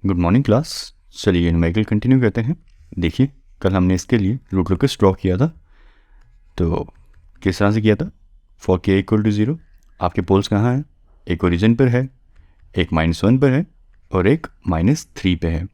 Good morning class. चलिए numerical continue करते हैं। देखिए कल हमने इसके लिए रूट लोकस ड्रॉ किया था, तो किस तरह से किया था। फॉर के इक्वल टू 0 आपके पोल्स कहाँ हैं? एक ओरिजिन पर है, एक -1 पर है और एक -3 पे है।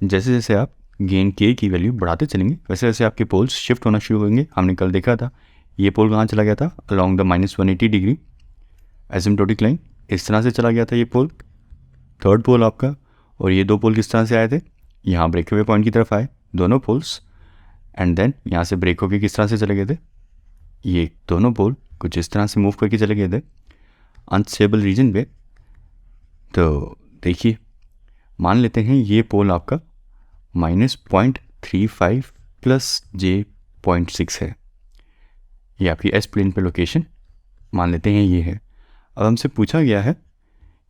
जैसे जैसे आप गेन के की वैल्यू बढ़ाते चलेंगे वैसे वैसे आपके पोल्स शिफ्ट होना शुरू होंगे। हमने कल देखा था ये पोल कहाँ चला गया था, along the -180 degree asymptotic line. इस तरह से चला गया था ये पोल, थर्ड पोल आपका। और ये दो पोल किस तरह से आए थे, यहाँ ब्रेक हुए पॉइंट की तरफ आए दोनों पोल्स, एंड देन यहाँ से ब्रेक होके किस तरह से चले गए थे, ये दोनों पोल कुछ इस तरह से मूव करके चले गए थे अनस्टेबल रीजन पे। तो देखिए मान लेते हैं ये पोल आपका -0.35 प्लस J0.6 है। ये आपकी एस प्लेन पे लोकेशन मान लेते हैं ये है। अब हमसे पूछा गया है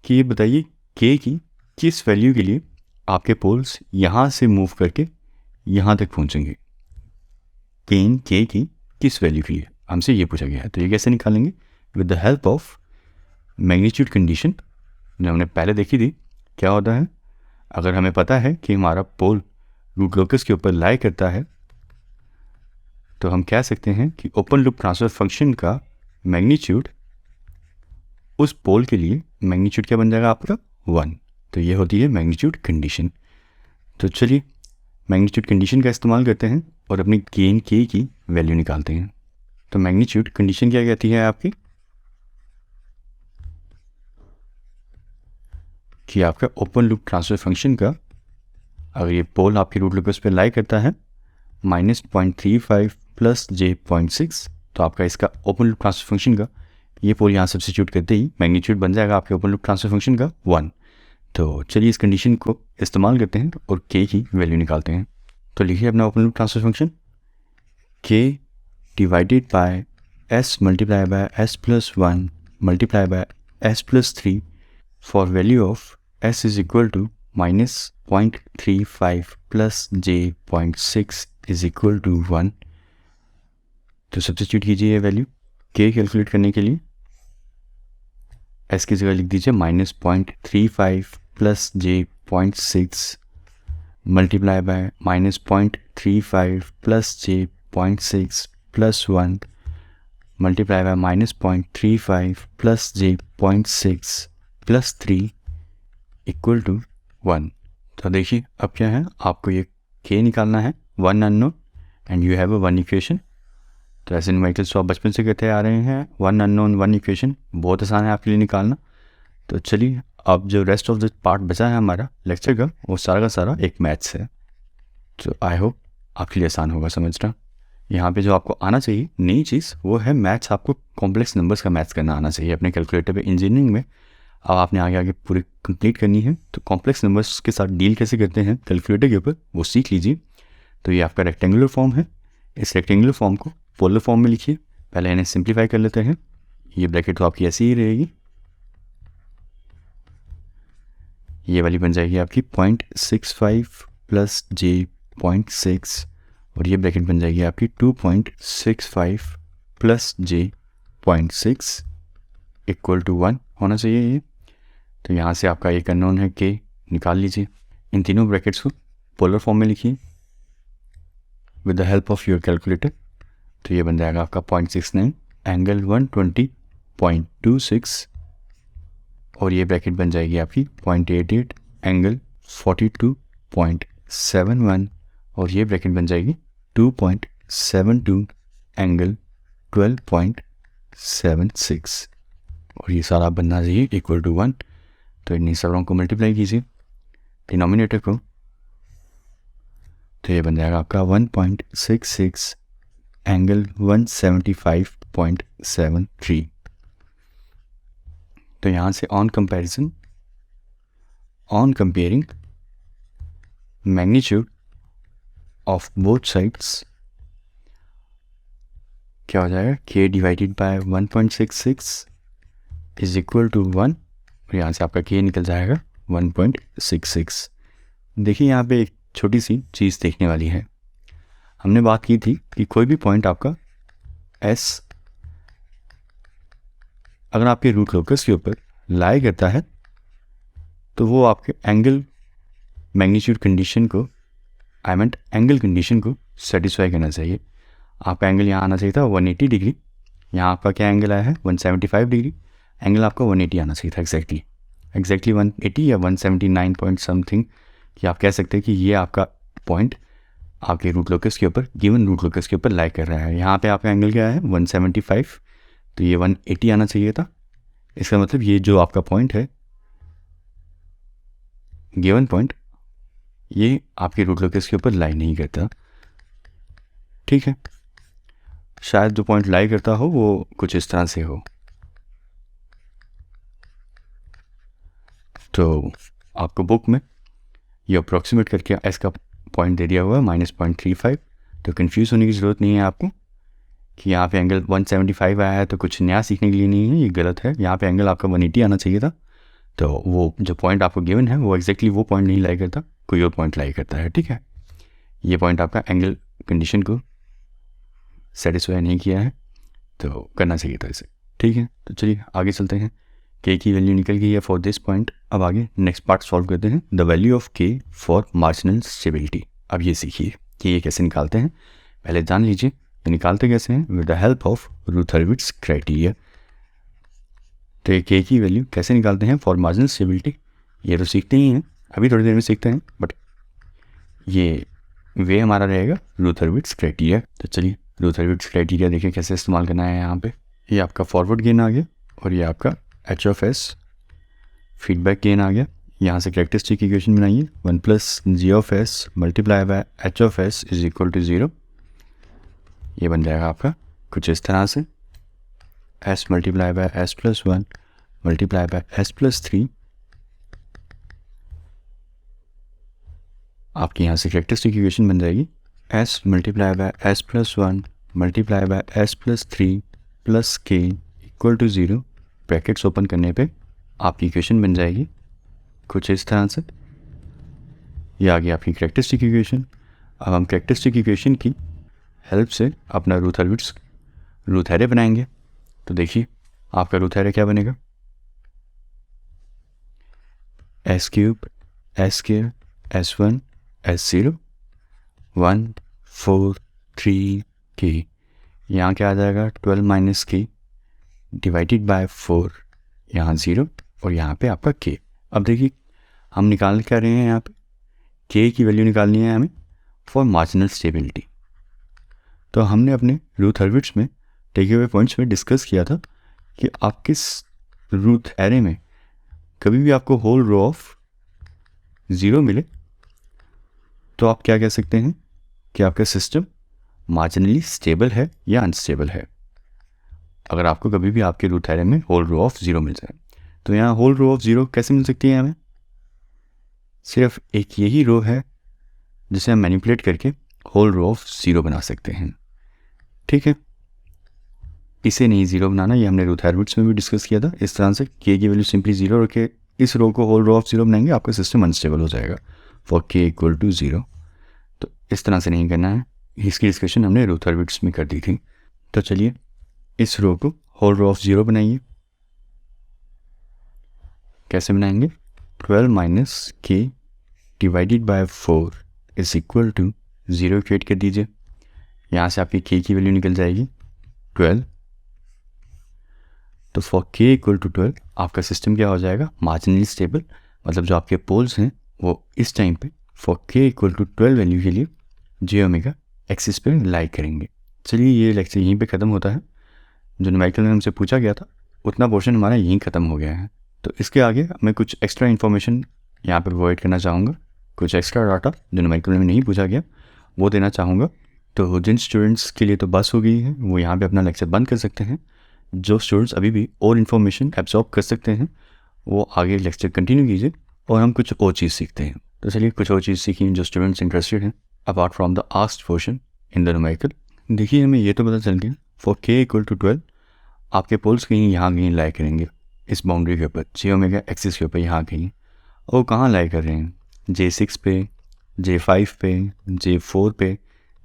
कि ये बताइए के की किस वैल्यू के लिए आपके पोल्स यहाँ से मूव करके यहाँ तक पहुँचेंगे। गेन के की किस वैल्यू के लिए हमसे ये पूछा गया है। तो ये कैसे निकालेंगे, with the help of magnitude condition जो हमने पहले देखी थी। क्या होता है, अगर हमें पता है कि हमारा पोल रूट लोकस के ऊपर लाई करता है तो हम कह सकते हैं कि ओपन लूप ट्रांसफर फंक्शन का मैग्नीट्यूड उस पोल के लिए मैग्नीट्यूड क्या बन जाएगा आपका 1। तो ये होती है मैग्नीट्यूड कंडीशन। तो चलिए मैग्नीट्यूड कंडीशन का इस्तेमाल करते हैं और अपनी गेन के की वैल्यू निकालते हैं। तो मैग्नीट्यूड कंडीशन क्या कहती है आपकी, कि आपका ओपन लूप ट्रांसफर फंक्शन का अगर ये पोल आपके रूट लोकस पे लाई करता है -0.35 प्लस J0.6, तो आपका इसका ओपन लूप ट्रांसफर फंक्शन का ये पोल यहाँ सब्स्टिट्यूट करते ही मैग्नीट्यूड बन जाएगा आपके ओपन लूप ट्रांसफर फंक्शन का 1। तो चलिए इस कंडीशन को इस्तेमाल करते हैं और के की वैल्यू निकालते हैं। तो लिखिए अपना open loop transfer function K divided by S multiply by S plus 1 multiply by S plus 3 for value of S is equal to -0.35 plus J0.6 is equal to 1। तो सब्स्टिट्यूट कीजिए ये वैल्यू के calculate करने के लिए। S की जगह लिख दीजिए -0.35 plus J0.6 multiply by -0.35 plus J0.6 plus 1 multiply by -0.35 plus J0.6 plus 3 equal to 1। तो देखिए अब क्या है, आपको ये के निकालना है, 1 unknown and you have a 1 equation. तो ऐसे न्यूमेरिकल्स तो आप बचपन से कहते आ रहे हैं, 1 अननोन 1 इक्वेशन बहुत आसान है आपके लिए निकालना। तो चलिए अब जो रेस्ट ऑफ द पार्ट बचा है हमारा लेक्चर का वो सारा का सारा एक मैथ्स है। तो आई होप आपके लिए आसान होगा समझना। यहाँ पे जो आपको आना चाहिए नई चीज़ वो है मैथ्स। आपको कॉम्प्लेक्स नंबर्स का मैथ्स करना आना चाहिए अपने कैलकुलेटर पे। इंजीनियरिंग में अब आपने आगे आगे पूरी कंप्लीट करनी है, तो कॉम्प्लेक्स नंबर्स के साथ डील कैसे करते हैं कैलकुलेटर के ऊपर वो सीख लीजिए। तो ये आपका रेक्टेंगुलर फॉर्म है, इस रेक्टेंगुलर फॉर्म को पोलर फॉर्म में लिखिए। पहले इन्हें सिंप्लीफाई कर लेते हैं। ये ब्रैकेट तो आपकी ऐसी ही रहेगी, ये वाली बन जाएगी आपकी 0.65 प्लस J0.6 और ये ब्रैकेट बन जाएगी आपकी 2.65 प्लस J0.6 इक्वल टू 1 होना चाहिए ये। तो यहाँ से आपका एक अननोन है के निकाल लीजिए। इन तीनों ब्रैकेट्स को पोलर फॉर्म में लिखिए with the help of your calculator. तो ये बन जाएगा आपका 0.69 एंगल 120.26 और ये ब्रैकेट बन जाएगी आपकी 0.88 एंगल 42.71 और ये ब्रैकेट बन जाएगी 2.72 एंगल 12.76 और ये सारा बनना चाहिए इक्वल टू 1। तो इन सबों को मल्टीप्लाई कीजिए डिनोमिनेटर को, तो ये बन जाएगा आपका 1.66 एंगल 175.73। तो यहाँ से on comparing magnitude of both sides क्या हो जाएगा, K divided by 1.66 is equal to 1 और यहाँ से आपका के निकल जाएगा 1.66। देखिए यहाँ पे एक छोटी सी चीज़ देखने वाली है। हमने बात की थी कि कोई भी पॉइंट आपका एस अगर आपके रूट लोकस के ऊपर लाई करता है तो वो आपके एंगल मैग्नीट्यूड कंडीशन को, आई मीन एंगल कंडीशन को सेटिस्फाई करना चाहिए। आपका एंगल यहाँ आना चाहिए था 180 डिग्री, यहाँ आपका क्या एंगल आया है 175 डिग्री, एंगल आपका 180 आना चाहिए था एग्जैक्टली 180 या 179 पॉइंट समथिंग, कि आप कह सकते हैं कि ये आपका पॉइंट आपके रूट लोकस के ऊपर, गिवन रूट लोकस के ऊपर लाई कर रहा है। यहाँ पे आपका एंगल क्या है 175, तो ये 180 आना चाहिए था। इसका मतलब ये जो आपका पॉइंट है, गिवन पॉइंट, ये आपके रूट लोकस के ऊपर लाई नहीं करता। ठीक है, शायद जो पॉइंट लाई करता हो वो कुछ इस तरह से हो। तो आपको बुक में ये अप्रॉक्सीमेट करके एस का पॉइंट दे दिया हुआ है -0.35, तो कंफ्यूज होने की ज़रूरत नहीं है आपको कि यहाँ पे एंगल 175 आया है तो कुछ नया सीखने के लिए नहीं है, ये गलत है। यहाँ पे एंगल आपका 180 आना चाहिए था। तो वो जो पॉइंट आपको गिवन है वो एग्जैक्टली वो पॉइंट नहीं लाई करता, कोई और पॉइंट लाई करता है। ठीक है, ये पॉइंट आपका एंगल कंडीशन को सेटिस्फाई नहीं किया है, तो करना चाहिए था इसे। ठीक है, तो चलिए आगे चलते हैं। के की वैल्यू निकल गई है फॉर दिस पॉइंट। अब आगे नेक्स्ट पार्ट सॉल्व करते हैं, द वैल्यू ऑफ के फॉर मार्जिनल स्टेबिलिटी। अब ये सीखिए कि ये कैसे निकालते हैं, पहले जान लीजिए ये निकालते कैसे हैं, with the help of Routh Hurwitz's criteria. तो ये के की वैल्यू कैसे निकालते हैं फॉर मार्जिनल स्टेबिलिटी, ये तो सीखते ही हैं, अभी थोड़ी देर में सीखते हैं, बट ये वे हमारा रहेगा रुथरविट्स क्राइटेरिया। तो चलिए रुथरविट्स क्राइटेरिया देखिए कैसे इस्तेमाल करना है। यहाँ पे ये आपका फॉरवर्ड गेन आ गया और ये आपका H of S feedback gain आ गया। यहाँ से कैरेक्टरिस्टिक इक्वेशन बनाइए, 1 + G of S multiply by H of S is equal to 0। ये बन जाएगा आपका कुछ इस तरह से, S multiply by S plus 1 multiply by S plus 3। आपकी यहाँ से कैरेक्टरिस्टिक इक्वेशन बन जाएगी S multiply by S plus 1 multiply by S plus 3 plus K equal to 0। Brackets open करने पे आपकी इक्वेशन बन जाएगी कुछ इस तरह से। ये आ गई आपकी कैरेक्टरिस्टिक इक्वेशन। अब हम कैरेक्टरिस्टिक इक्वेशन की हेल्प से अपना रूथ एरे बनाएंगे। तो देखिए आपका रूथ एरे क्या बनेगा, s³ s² s1 s0 1 4 3 k। यहाँ क्या आ जाएगा 12 - k डिवाइडेड बाय 4, यहाँ 0 और यहाँ पे आपका k। अब देखिए हम निकाल क्या रहे हैं, यहाँ पे k की वैल्यू निकालनी है हमें फॉर मार्जिनल स्टेबिलिटी। तो हमने अपने रुथरविट्स में टेके हुए पॉइंट्स में डिस्कस किया था कि आप किस रूथ एरे में कभी भी आपको होल रो ऑफ 0 मिले तो आप क्या कह सकते हैं कि आपका सिस्टम मार्जिनली स्टेबल है या अनस्टेबल है। अगर आपको कभी भी आपके रूथ एरे में होल रो ऑफ 0 मिल जाए, तो यहाँ होल रो ऑफ 0 कैसे मिल सकती है हमें, सिर्फ एक यही रो है जिसे हम मैनिपुलेट करके होल रो ऑफ 0 बना सकते हैं। ठीक है, इसे नहीं 0 बनाना, ये हमने रुथरविट्स में भी डिस्कस किया था। इस तरह से के की वैल्यू सिंपली 0 रखे इस रो को होल रो ऑफ 0 बनाएंगे, आपका सिस्टम अनस्टेबल हो जाएगा फॉर के इक्वल टू 0। तो इस तरह से नहीं करना है, इसकी डिस्कशन हमने रुथरविट्स में कर दी थी। तो चलिए इस रो को होल रो ऑफ 0 बनाइए। कैसे बनाएंगे, 12 - k divided by 4 is equal to 0 create कर दीजिए। यहाँ से आपकी k की वैल्यू निकल जाएगी 12। तो फॉर k इक्वल टू 12 आपका सिस्टम क्या हो जाएगा, मार्जिनली स्टेबल। मतलब जो आपके पोल्स हैं वो इस टाइम पे for k equal to 12 value के लिए j ω एक्सिस पे लाई करेंगे। चलिए ये लेक्चर यहीं पे ख़त्म होता है। जो न्यूमेरिकल में हमसे पूछा गया था उतना पोर्शन हमारा यहीं ख़त्म हो गया है। तो इसके आगे मैं कुछ एक्स्ट्रा इन्फॉर्मेशन यहाँ पे प्रोवाइड करना चाहूँगा, कुछ एक्स्ट्रा डाटा जो न्यूमेरिकल में नहीं पूछा गया वो देना चाहूँगा। तो जिन स्टूडेंट्स के लिए तो बस हो गई है वो यहाँ पे अपना लेक्चर बंद कर सकते हैं। जो स्टूडेंट्स अभी भी और इन्फॉर्मेशन एब्जॉर्ब कर सकते हैं वो आगे लेक्चर कंटिन्यू कीजिए और हम कुछ और चीज़ सीखते हैं। तो चलिए कुछ और चीज़ सीखिए जो स्टूडेंट्स इंटरेस्टेड हैं apart from the asked portion in the numerical. देखिए हमें ये तो पता चल गया फॉर k इक्वल टू 12 आपके पोल्स कहीं यहाँ कहीं लाई करेंगे इस बाउंड्री के ऊपर, j ω एक्सिस के ऊपर यहाँ कहीं। और कहाँ लाई कर रहे हैं, J6 पे, J5 पे, J4 पे,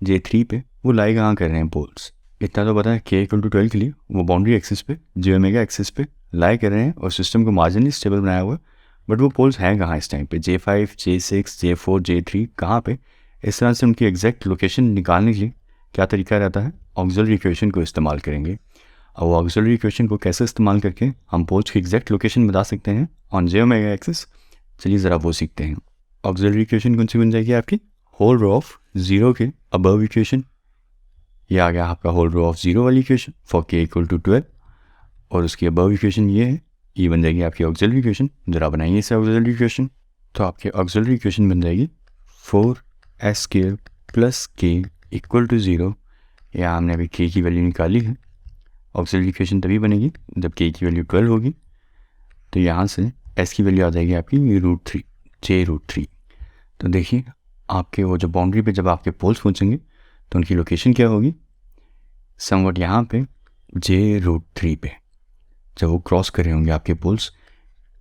J3 पे, वो लाई कहाँ कर रहे हैं पोल्स। इतना तो पता है k इक्वल टू 12 के लिए वो बाउंड्री एक्सिस पे, j ω एक्सिस पे लाई कर रहे हैं और सिस्टम को मार्जिनली स्टेबल बनाया हुआ है बट वो पोल्स हैं कहाँ इस टाइम पे, J5, J6, J4, J3 कहाँ पे। इस तरह से उनकी एग्जैक्ट लोकेशन निकालने के लिए क्या तरीका रहता है, ऑक्सिलरी इक्वेशन को इस्तेमाल करेंगे। और वो ऑक्सिलरी इक्वेशन को कैसे इस्तेमाल करके हम पोल्स की एग्जैक्ट लोकेशन बता सकते हैं ऑन J एक्सिस, चलिए ज़रा वो सीखते हैं। ऑक्सिलरी इक्वेशन कौन सी बन जाएगी आपकी, होल रो ऑफ 0 के अबव इक्वेशन, ये आ गया आपका होल रो ऑफ 0 वाली equation for k equal to 12, और उसकी अबव इक्वेशन ये है, ये बन जाएगी आपकी ऑक्सिलरी इक्वेशन। ज़रा बनाइए इसे ऑक्सिलरी इक्वेशन, तो आपकी ऑक्सिलरी इक्वेशन बन जाएगी 4s² plus k equal to 0। यहाँ हमने अभी k की वैल्यू निकाली है, ऑक्सिलरी इक्वेशन तभी बनेगी जब k की वैल्यू 12 होगी। तो यहाँ से s की वैल्यू आ जाएगी आपकी √3, J√3। तो देखिए आपके वो जो बाउंड्री पे जब आपके पोल्स पहुँचेंगे तो उनकी लोकेशन क्या होगी, समवट यहाँ पे J√3 पे जब वो क्रॉस कर रहे होंगे आपके पोल्स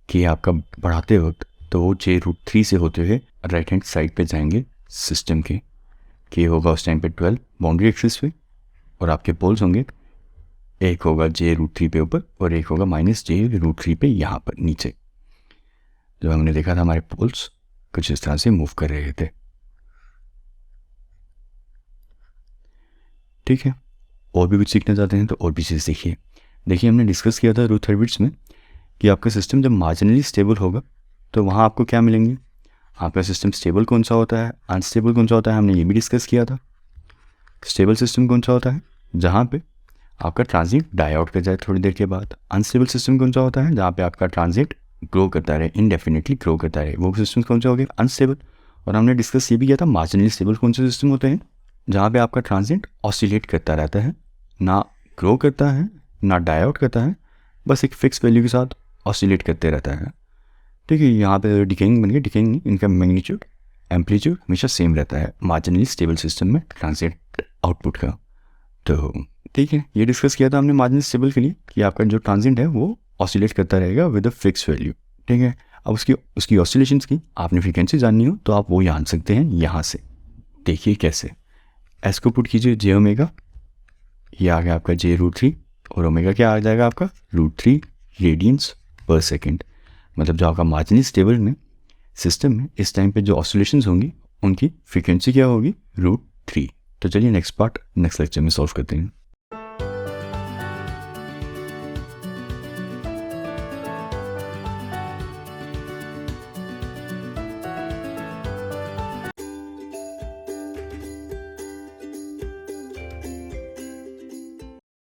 कि आपका बढ़ाते वक्त, तो वो J√3 से होते हुए राइट हैंड साइड पे जाएंगे सिस्टम के। K होगा उस टाइम पे 12 बाउंड्री एक्सिस पे, और आपके पोल्स होंगे, एक होगा J√3 पे ऊपर और एक होगा -J√3 पे यहाँ पर नीचे। जो हमने देखा था हमारे पोल्स कुछ इस तरह से मूव कर रहे थे। ठीक है, और भी कुछ सीखना चाहते हैं तो और भी चीज़ सीखिए। देखिए हमने डिस्कस किया था रूट हैबिट्स में कि आपका सिस्टम जब मार्जिनली स्टेबल होगा तो वहाँ आपको क्या मिलेंगे, आपका सिस्टम स्टेबल कौन सा होता है, अनस्टेबल कौन सा होता है, हमने ये भी डिस्कस किया था। स्टेबल सिस्टम कौन सा होता है, जहाँ पे आपका ट्रांजिट डाई आउट कर जाए थोड़ी देर के बाद। अनस्टेबल सिस्टम कौन सा होता है, जहाँ पे आपका ट्रांजिट ग्रो करता रहे, इनडेफिनेटली ग्रो करता रहे, वो सिस्टम कौन सा हो गया, अनस्टेबल। और हमने डिस्कस ये भी किया था मार्जिनली स्टेबल कौन से सिस्टम होते हैं, जहाँ पे आपका ट्रांजिट ऑसिलेट करता रहता है, ना ग्रो करता है ना डाई आउट करता है, बस एक फिक्स वैल्यू के साथ ऑसिलेट करते रहता है। ठीक है, यहाँ पे डिकेइंग बन गया, डिकेइंग नहीं, इनका मैग्नीट्यूड एम्पलीट्यूड हमेशा सेम रहता है मार्जिनली स्टेबल सिस्टम में ट्रांजिट आउटपुट का। तो ठीक है, ये डिस्कस किया था हमने मार्जिनली स्टेबल के लिए कि आपका जो ट्रांजिट है वो ऑसिलेट करता रहेगा विद अ फिक्स वैल्यू। ठीक है, अब उसकी ऑसिलेशंस की आपने फ्रीक्वेंसी जाननी हो तो आप वो जान सकते हैं यहाँ से। देखिए कैसे, एस को पुट कीजिए J ω, ये आ गया आपका J√3, और ओमेगा क्या आ जाएगा आपका √3 रेडियंस पर सेकेंड। मतलब जो आपका मार्जिनली स्टेबल में सिस्टम में इस टाइम पे जो ऑसिलेशंस होंगी उनकी फ्रीक्वेंसी क्या होगी, √3। तो चलिए नेक्स्ट पार्ट नेक्स्ट लेक्चर में सॉल्व करते हैं।